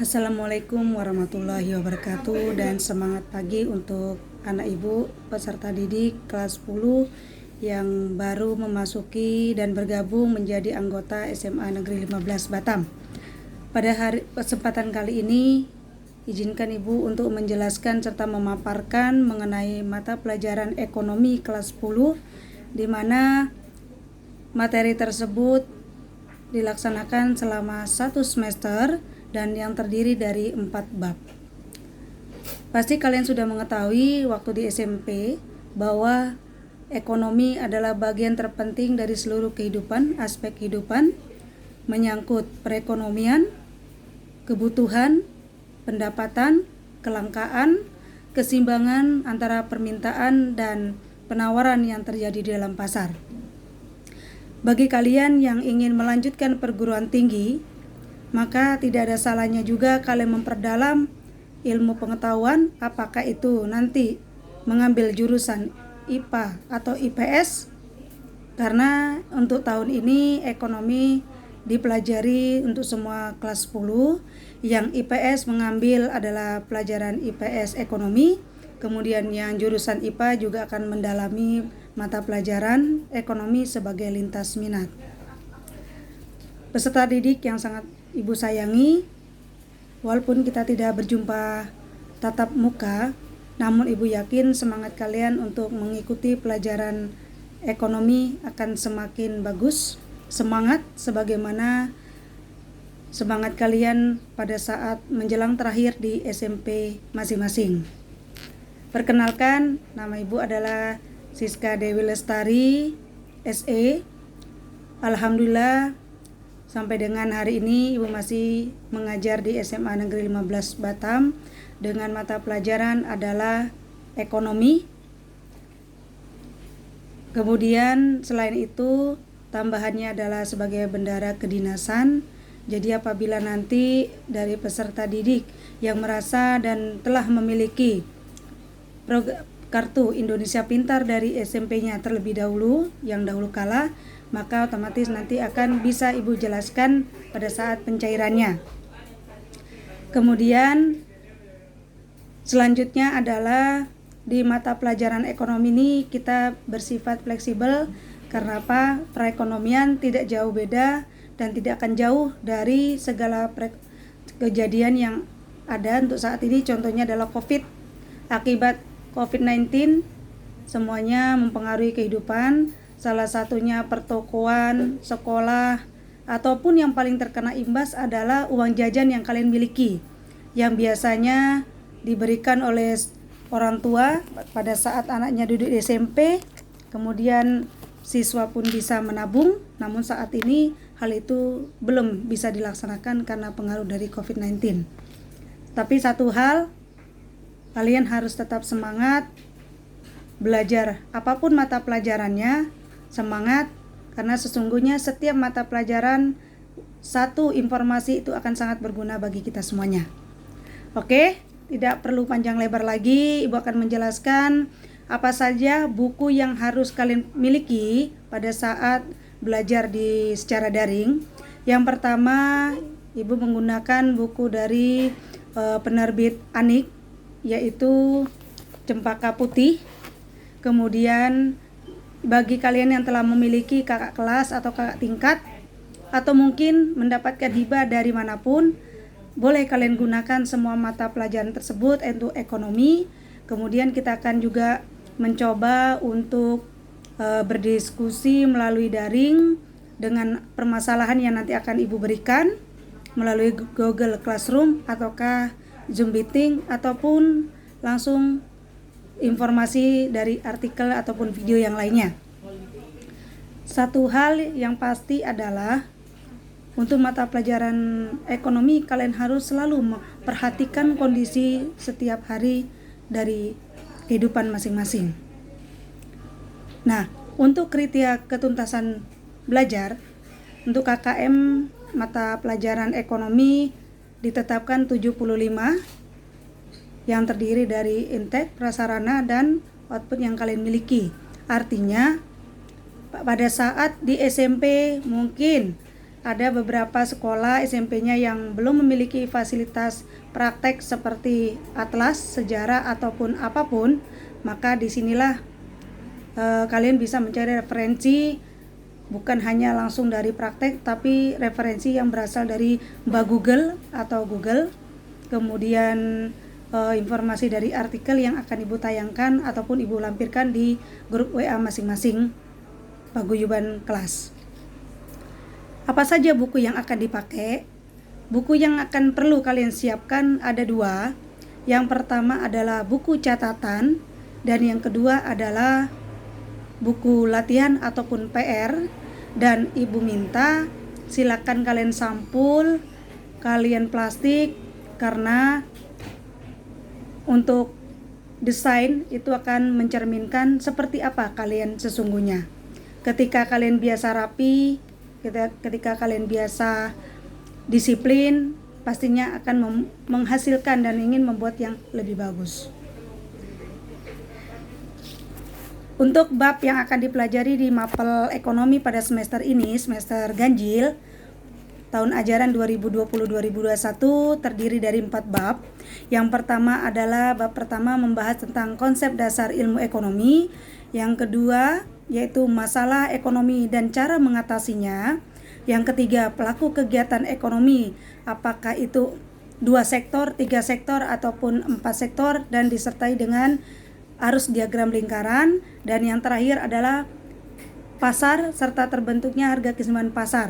Assalamualaikum warahmatullahi wabarakatuh dan semangat pagi untuk anak ibu peserta didik kelas 10 yang baru memasuki dan bergabung menjadi anggota SMA Negeri 15 Batam. Pada kesempatan kali ini izinkan ibu untuk menjelaskan serta memaparkan mengenai mata pelajaran ekonomi kelas 10 di mana materi tersebut dilaksanakan selama 1 semester dan yang terdiri dari 4 bab. Pasti kalian sudah mengetahui waktu di SMP bahwa ekonomi adalah bagian terpenting dari seluruh kehidupan, aspek kehidupan, menyangkut perekonomian, kebutuhan, pendapatan, kelangkaan, keseimbangan antara permintaan dan penawaran yang terjadi di dalam pasar. Bagi kalian yang ingin melanjutkan perguruan tinggi, maka tidak ada salahnya juga kalian memperdalam ilmu pengetahuan, apakah itu nanti mengambil jurusan IPA atau IPS, karena untuk tahun ini ekonomi dipelajari untuk semua kelas 10. Yang IPS mengambil adalah pelajaran IPS ekonomi, kemudian yang jurusan IPA juga akan mendalami mata pelajaran ekonomi sebagai lintas minat. Peserta didik yang sangat ibu sayangi, walaupun kita tidak berjumpa tatap muka, namun ibu yakin semangat kalian untuk mengikuti pelajaran ekonomi akan semakin bagus. Semangat sebagaimana semangat kalian pada saat menjelang terakhir di SMP masing-masing. Perkenalkan, nama ibu adalah Siska Dewi Lestari, SE. Alhamdulillah sampai dengan hari ini ibu masih mengajar di SMA Negeri 15 Batam dengan mata pelajaran adalah ekonomi. Kemudian selain itu tambahannya adalah sebagai bendara kedinasan. Jadi apabila nanti dari peserta didik yang merasa dan telah memiliki kartu Indonesia Pintar dari SMP-nya terlebih dahulu, yang dahulu kala, maka otomatis nanti akan bisa ibu jelaskan pada saat pencairannya. Kemudian selanjutnya adalah di mata pelajaran ekonomi ini kita bersifat fleksibel. Karena apa? Perekonomian tidak jauh beda dan tidak akan jauh dari segala kejadian yang ada untuk saat ini. Contohnya adalah COVID. Akibat COVID-19 semuanya mempengaruhi kehidupan. Salah satunya pertokoan, sekolah, ataupun yang paling terkena imbas adalah uang jajan yang kalian miliki, yang biasanya diberikan oleh orang tua pada saat anaknya duduk di SMP. Kemudian siswa pun bisa menabung, namun saat ini hal itu belum bisa dilaksanakan karena pengaruh dari COVID-19. Tapi satu hal, kalian harus tetap semangat belajar apapun mata pelajarannya. Semangat, karena sesungguhnya setiap mata pelajaran satu informasi itu akan sangat berguna bagi kita semuanya. Oke, tidak perlu panjang lebar lagi, ibu akan menjelaskan apa saja buku yang harus kalian miliki pada saat belajar secara daring. Yang pertama, ibu menggunakan buku dari penerbit Anik, yaitu Cempaka Putih. Kemudian bagi kalian yang telah memiliki kakak kelas atau kakak tingkat, atau mungkin mendapatkan hibah dari manapun, boleh kalian gunakan semua mata pelajaran tersebut untuk ekonomi. Kemudian kita akan juga mencoba untuk berdiskusi melalui daring dengan permasalahan yang nanti akan ibu berikan melalui Google Classroom ataukah Zoom Meeting, ataupun langsung informasi dari artikel ataupun video yang lainnya. Satu hal yang pasti adalah untuk mata pelajaran ekonomi kalian harus selalu memperhatikan kondisi setiap hari dari kehidupan masing-masing. Nah, untuk kriteria ketuntasan belajar untuk KKM mata pelajaran ekonomi ditetapkan 75 yang terdiri dari intake, prasarana, dan output yang kalian miliki. Artinya pada saat di SMP mungkin ada beberapa sekolah SMP-nya yang belum memiliki fasilitas praktek seperti atlas, sejarah ataupun apapun, maka disinilah kalian bisa mencari referensi bukan hanya langsung dari praktek, tapi referensi yang berasal dari Mbak Google atau Google, kemudian informasi dari artikel yang akan Ibu tayangkan ataupun Ibu lampirkan di grup WA masing-masing paguyuban kelas. Apa saja buku yang akan dipakai? Buku yang akan perlu kalian siapkan ada 2. Yang pertama adalah buku catatan dan yang kedua adalah buku latihan ataupun PR. Dan Ibu minta silakan kalian sampul, kalian plastik, karena untuk desain itu akan mencerminkan seperti apa kalian sesungguhnya. Ketika kalian biasa rapi, ketika kalian biasa disiplin, pastinya akan menghasilkan dan ingin membuat yang lebih bagus. Untuk bab yang akan dipelajari di mapel ekonomi pada semester ini, semester ganjil, tahun ajaran 2020-2021 terdiri dari 4 bab. Yang pertama adalah bab pertama membahas tentang konsep dasar ilmu ekonomi. Yang kedua yaitu masalah ekonomi dan cara mengatasinya. Yang ketiga, pelaku kegiatan ekonomi, apakah itu 2 sektor, 3 sektor, ataupun 4 sektor, dan disertai dengan arus diagram lingkaran. Dan yang terakhir adalah pasar serta terbentuknya harga keseimbangan pasar.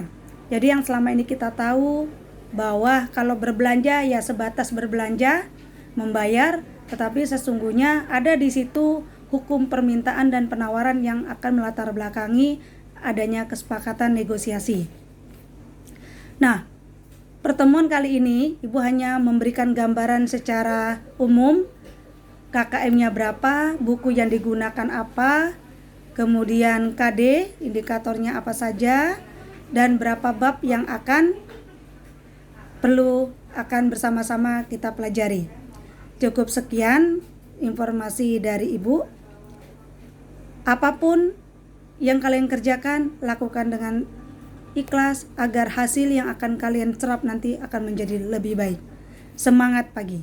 Jadi yang selama ini kita tahu bahwa kalau berbelanja ya sebatas berbelanja, membayar, tetapi sesungguhnya ada di situ hukum permintaan dan penawaran yang akan melatar belakangi adanya kesepakatan negosiasi. Nah, pertemuan kali ini Ibu hanya memberikan gambaran secara umum, KKM-nya berapa, buku yang digunakan apa, kemudian KD, indikatornya apa saja, dan berapa bab yang akan bersama-sama kita pelajari. Cukup sekian informasi dari Ibu. Apapun yang kalian kerjakan, lakukan dengan ikhlas agar hasil yang akan kalian serap nanti akan menjadi lebih baik. Semangat pagi.